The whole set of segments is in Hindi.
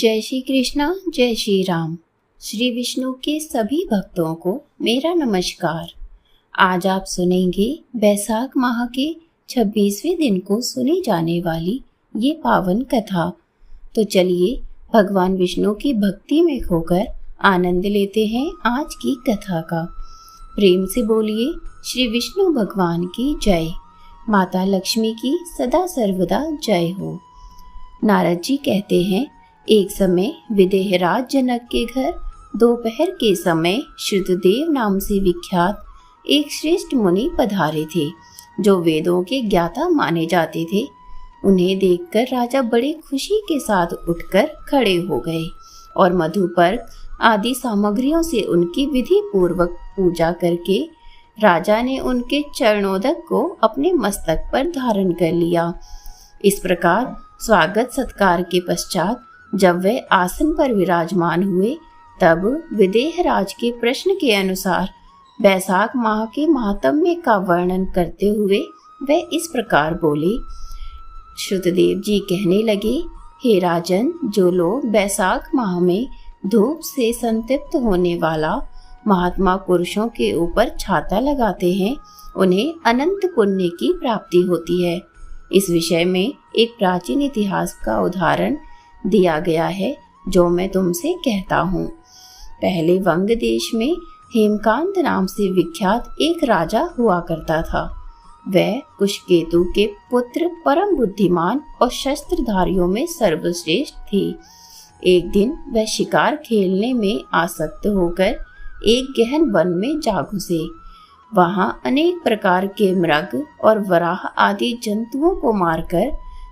जय श्री कृष्णा, जय श्री राम। श्री विष्णु के सभी भक्तों को मेरा नमस्कार। आज आप सुनेंगे बैसाख माह के 26वें दिन को सुनी जाने वाली ये पावन कथा। तो चलिए भगवान विष्णु की भक्ति में खोकर आनंद लेते हैं आज की कथा का। प्रेम से बोलिए श्री विष्णु भगवान की जय। माता लक्ष्मी की सदा सर्वदा जय हो। नारद जी कहते हैं, एक समय विदेहराज जनक के घर दोपहर के समय श्रुतदेव नाम से विख्यात एक श्रेष्ठ मुनि पधारे थे, जो वेदों के ज्ञाता माने जाते थे। उन्हें देखकर राजा बड़े खुशी के साथ उठकर खड़े हो गए और मधुपर्क आदि सामग्रियों से उनकी विधि पूर्वक पूजा करके राजा ने उनके चरणोदक को अपने मस्तक पर धारण कर लिया। इस प्रकार स्वागत सत्कार के पश्चात जब वे आसन पर विराजमान हुए, तब विदेहराज के प्रश्न के अनुसार बैसाख माह के महात्म्य का वर्णन करते हुए वे इस प्रकार बोले। श्रुतदेव जी कहने लगे, हे राजन, जो लोग बैसाख माह में धूप से संतृप्त होने वाला महात्मा पुरुषों के ऊपर छाता लगाते हैं, उन्हें अनंत पुण्य की प्राप्ति होती है। इस विषय में एक प्राचीन इतिहास का उदाहरण दिया गया है, जो मैं तुमसे कहता हूँ। पहले वंग देश में हेमकांत नाम से विख्यात एक राजा हुआ करता था। वह कुशकेतु के पुत्र, परम बुद्धिमान और शस्त्रधारियों में सर्वश्रेष्ठ थे। एक दिन वह शिकार खेलने में आसक्त होकर एक गहन वन में जा घुसे। वहां अनेक प्रकार के मृग और वराह आदि जंतुओं को मारकर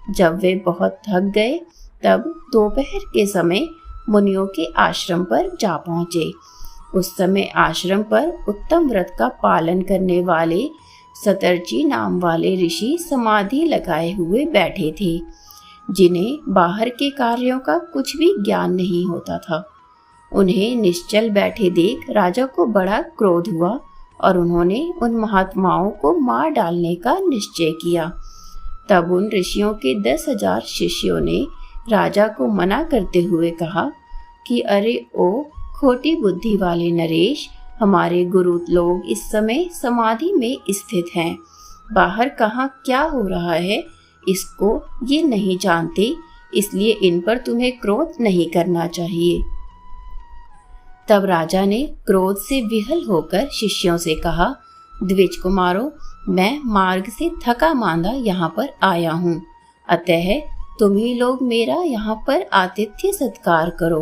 जब वे बहुत थक गए, तब दोपहर के समय मुनियों के आश्रम पर जा पहुँचे। उस समय आश्रम पर उत्तम व्रत का पालन करने वाले सतर्ची नाम वाले ऋषि समाधि लगाए हुए बैठे थे, जिन्हें बाहर के कार्यों का कुछ भी ज्ञान नहीं होता था। उन्हें निश्चल बैठे देख राजा को बड़ा क्रोध हुआ और उन्होंने उन महात्माओं को मार डालने का निश्चय किया। तब उन ऋषियों के 10,000 शिष्यों ने राजा को मना करते हुए कहा कि अरे ओ खोटी बुद्धि वाले नरेश, हमारे गुरु लोग इस समय समाधि में स्थित हैं। बाहर कहाँ क्या हो रहा है इसको ये नहीं जानते, इसलिए इन पर तुम्हें क्रोध नहीं करना चाहिए। तब राजा ने क्रोध से विहल होकर शिष्यों से कहा, द्विज कुमारों, मैं मार्ग से थका मांदा यहाँ पर आया हूँ, अतः तुम ही लोग मेरा यहाँ पर आतिथ्य सत्कार करो।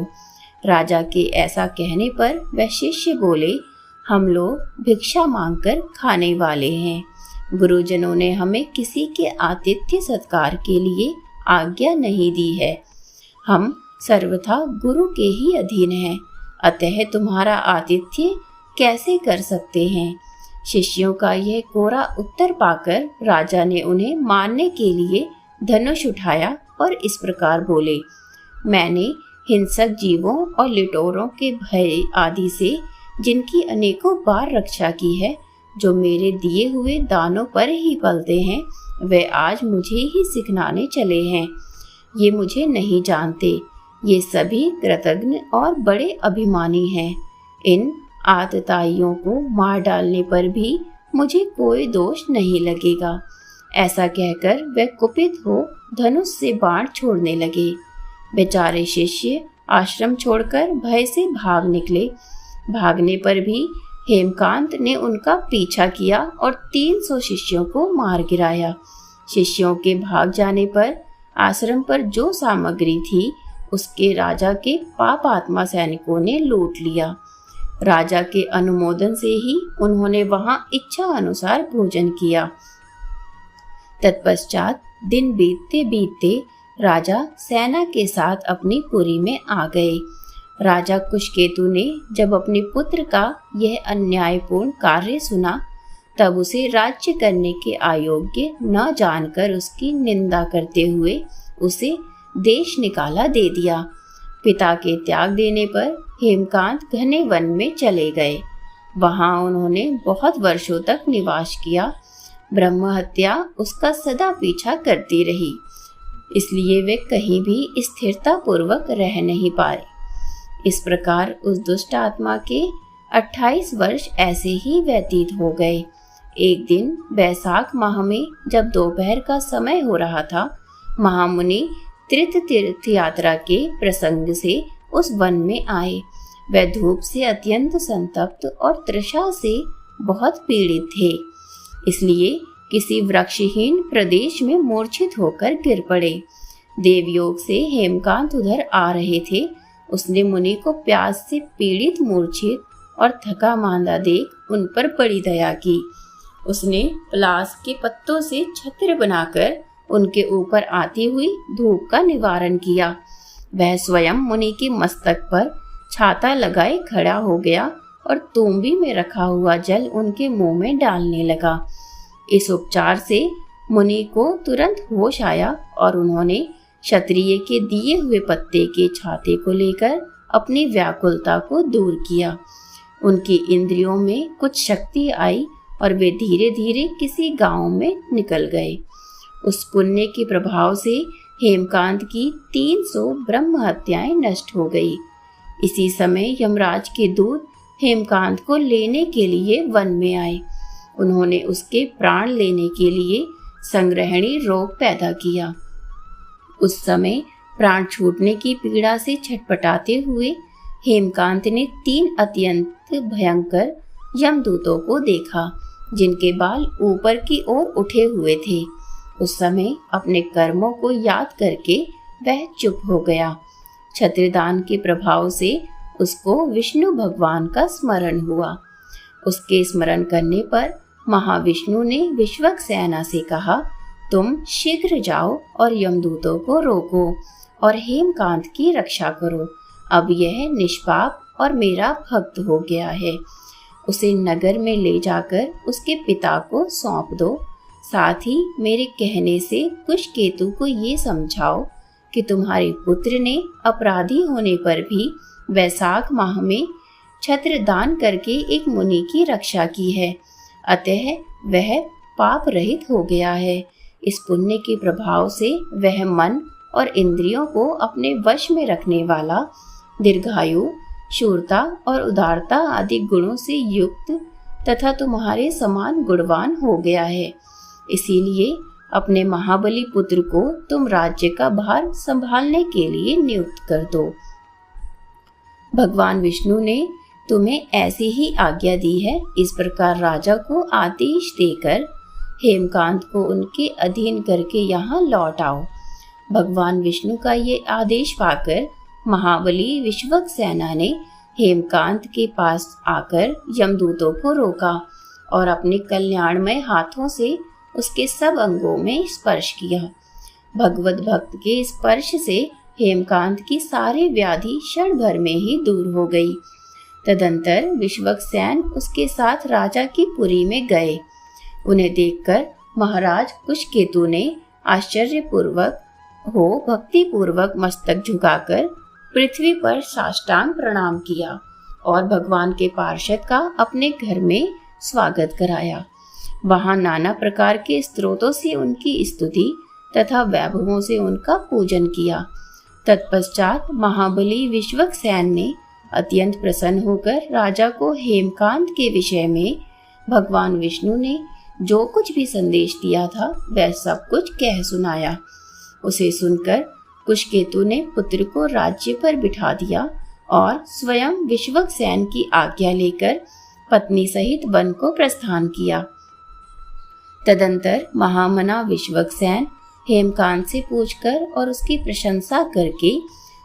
राजा के ऐसा कहने पर वह शिष्य बोले, हम लोग भिक्षा मांगकर खाने वाले हैं। गुरुजनों ने हमें किसी के आतिथ्य सत्कार के लिए आज्ञा नहीं दी है। हम सर्वथा गुरु के ही अधीन हैं, अतः तुम्हारा आतिथ्य कैसे कर सकते हैं। शिष्यों का यह कोरा उत्तर पाकर राजा ने उन्हें मारने के लिए धनुष उठाया और इस प्रकार बोले, मैंने हिंसक जीवों और लिटोरों के भय आदि से जिनकी अनेकों बार रक्षा की है, जो मेरे दिए हुए दानों पर ही पलते हैं, वे आज मुझे ही सिखलाने चले हैं। ये मुझे नहीं जानते, ये सभी कृतज्ञ और बड़े अभिमानी हैं। इन आतताइयों को मार डालने पर भी मुझे कोई दोष नहीं लगेगा। ऐसा कहकर वे कुपित हो धनुष से बाण छोड़ने लगे। बेचारे शिष्य आश्रम छोड़कर भय से भाग निकले। भागने पर भी हेमकांत ने उनका पीछा किया और 300 शिष्यों को मार गिराया। शिष्यों के भाग जाने पर आश्रम पर जो सामग्री थी, उसके राजा के पाप आत्मा सैनिकों ने लूट लिया। राजा के अनुमोदन से ही उन्होंने वहां इच्छा अनुसार भोजन किया। तत्पश्चात दिन बीतते बीतते राजा सेना के साथ अपनी पुरी में आ गए। राजा कुशकेतु ने जब अपने पुत्र का यह अन्यायपूर्ण कार्य सुना, तब उसे राज्य करने के अयोग्य न जानकर उसकी निंदा करते हुए उसे देश निकाला दे दिया। पिता के त्याग देने पर हेमकांत घने वन में चले गए। वहां उन्होंने बहुत वर्षों तक निवास किया। ब्रह्म हत्या उसका सदा पीछा करती रही। इसलिए वे कहीं भी स्थिरता पूर्वक रह नहीं पाए। इस प्रकार उस दुष्ट आत्मा के 28 वर्ष ऐसे ही व्यतीत हो गए। एक दिन बैसाख माह में जब दोपहर का समय हो रहा था, महामुनि तीर्थ यात्रा के प्रसंग से उस वन में आए। वह धूप से अत्यंत संतप्त और तृषा से बहुत पीड़ित थे, इसलिए किसी वृक्षहीन प्रदेश में मूर्छित होकर गिर पड़े। देवयोग से हेमकांत उधर आ रहे थे। उसने मुनि को प्यास से पीड़ित, मूर्छित और थका मांदा देख उन पर बड़ी दया की। उसने पलास के पत्तों से छत्र बनाकर उनके ऊपर आती हुई धूप का निवारण किया। वह स्वयं मुनि के मस्तक पर छाता लगाए खड़ा हो गया और तुम्बी में रखा हुआ जल उनके मुंह में डालने लगा। इस उपचार से मुनि को तुरंत होश आया और उन्होंने क्षत्रिय के दिए हुए पत्ते के छाते को लेकर अपनी व्याकुलता को दूर किया। उनकी इंद्रियों में कुछ शक्ति आई और वे धीरे धीरे किसी गांव में निकल गए। उस पुण्य के प्रभाव से हेमकांत की 300 ब्रह्म हत्याएं नष्ट हो गई। इसी समय यमराज के दूत हेमकांत को लेने के लिए वन में आए। उन्होंने उसके प्राण लेने के लिए संग्रहणी रोग पैदा किया। उस समय प्राण छूटने की पीड़ा से छटपटाते हुए हेमकांत ने 3 अत्यंत भयंकर यमदूतों को देखा, जिनके बाल ऊपर की ओर उठे हुए थे। उस समय अपने कर्मों को याद करके वह चुप हो गया। छत्रदान के प्रभाव से उसको विष्णु भगवान का स्मरण हुआ। उसके स्मरण करने पर महाविष्णु ने विश्वक्सेना से कहा, तुम शीघ्र जाओ और यमदूतों को रोको और हेमकांत की रक्षा करो। अब यह निष्पाप और मेरा भक्त हो गया है। उसे नगर में ले जाकर उसके पिता को सौंप दो। साथ ही मेरे कहने से कुशकेतु को ये समझाओ कि तुम्हारे पुत्र ने अपराधी होने पर भी वैशाख माह में छत्र दान करके एक मुनि की रक्षा की है, अतः वह पाप रहित हो गया है। इस पुण्य के प्रभाव से वह मन और इंद्रियों को अपने वश में रखने वाला, दीर्घायु, शूरता और उदारता आदि गुणों से युक्त तथा तुम्हारे समान गुणवान हो गया है। इसीलिए अपने महाबली पुत्र को तुम राज्य का भार संभालने के लिए नियुक्त कर दो। भगवान विष्णु ने तुम्हें ऐसी ही आज्ञा दी है। इस प्रकार राजा को आदेश देकर हेमकांत को उनके अधीन करके यहाँ लौट आओ। भगवान विष्णु का ये आदेश पाकर महाबली विश्वक्सेना ने हेमकांत के पास आकर यमदूतों को रोका और अपने कल्याणमय हाथों से उसके सब अंगों में स्पर्श किया। भगवत भक्त के स्पर्श से हेमकांत की सारी व्याधि क्षण भर में ही दूर हो गई। तदंतर विश्वक्सेन उसके साथ राजा की पुरी में गए। उन्हें देखकर महाराज कुशकेतु ने आश्चर्यपूर्वक भक्ति पूर्वक मस्तक झुकाकर पृथ्वी पर साष्टांग प्रणाम किया और भगवान के पार्षद का अपने घर में स्वागत कराया। वहां नाना प्रकार के स्तोत्रों से उनकी स्तुति तथा वैभवों से उनका पूजन किया। तत्पश्चात महाबली विश्वक्सेन ने अत्यंत प्रसन्न होकर राजा को हेमकांत के विषय में भगवान विष्णु ने जो कुछ भी संदेश दिया था वह सब कुछ कह सुनाया। उसे सुनकर कुशकेतु ने पुत्र को राज्य पर बिठा दिया और स्वयं विश्वक्सेन की आज्ञा लेकर पत्नी सहित वन को प्रस्थान किया। तदंतर महामना विश्वक्सेन हेमकांत से पूछकर और उसकी प्रशंसा करके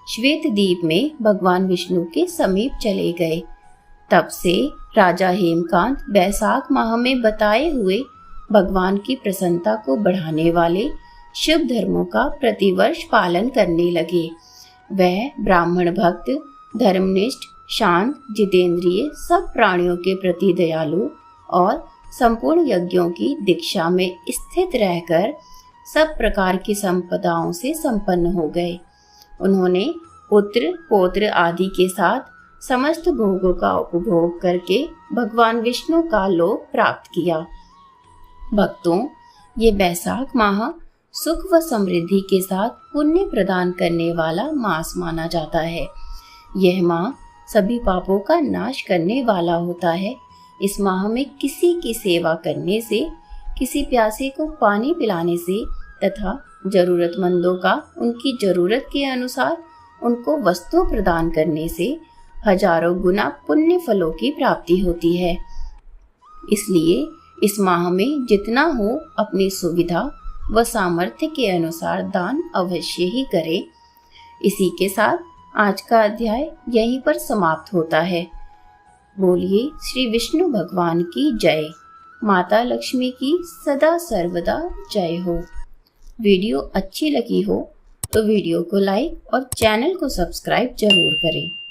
श्वेत द्वीप में भगवान विष्णु के समीप चले गए। तब से राजा हेमकांत बैसाख माह में बताए हुए भगवान की प्रसन्नता को बढ़ाने वाले शुभ धर्मों का प्रतिवर्ष पालन करने लगे। वह ब्राह्मण भक्त, धर्मनिष्ठ, शांत, जितेंद्रिय, सब प्राणियों के प्रति दयालु और संपूर्ण यज्ञों की दीक्षा में स्थित रहकर सब प्रकार की संपदाओं से संपन्न हो गए। उन्होंने पुत्र, पौत्र आदि के साथ समस्त भोगों का उपभोग करके भगवान विष्णु का लोक प्राप्त किया। भक्तों, ये बैसाख माह सुख व समृद्धि के साथ पुण्य प्रदान करने वाला मास माना जाता है। यह माह सभी पापों का नाश करने वाला होता है। इस माह में किसी की सेवा करने से, किसी प्यासे को पानी पिलाने से तथा जरूरतमंदों का उनकी जरूरत के अनुसार उनको वस्तु प्रदान करने से हजारों गुना पुण्य फलों की प्राप्ति होती है। इसलिए इस माह में जितना हो अपनी सुविधा व सामर्थ्य के अनुसार दान अवश्य ही करें। इसी के साथ आज का अध्याय यहीं पर समाप्त होता है। बोलिए श्री विष्णु भगवान की जय। माता लक्ष्मी की सदा सर्वदा जय हो। वीडियो अच्छी लगी हो तो वीडियो को लाइक और चैनल को सब्सक्राइब जरूर करें।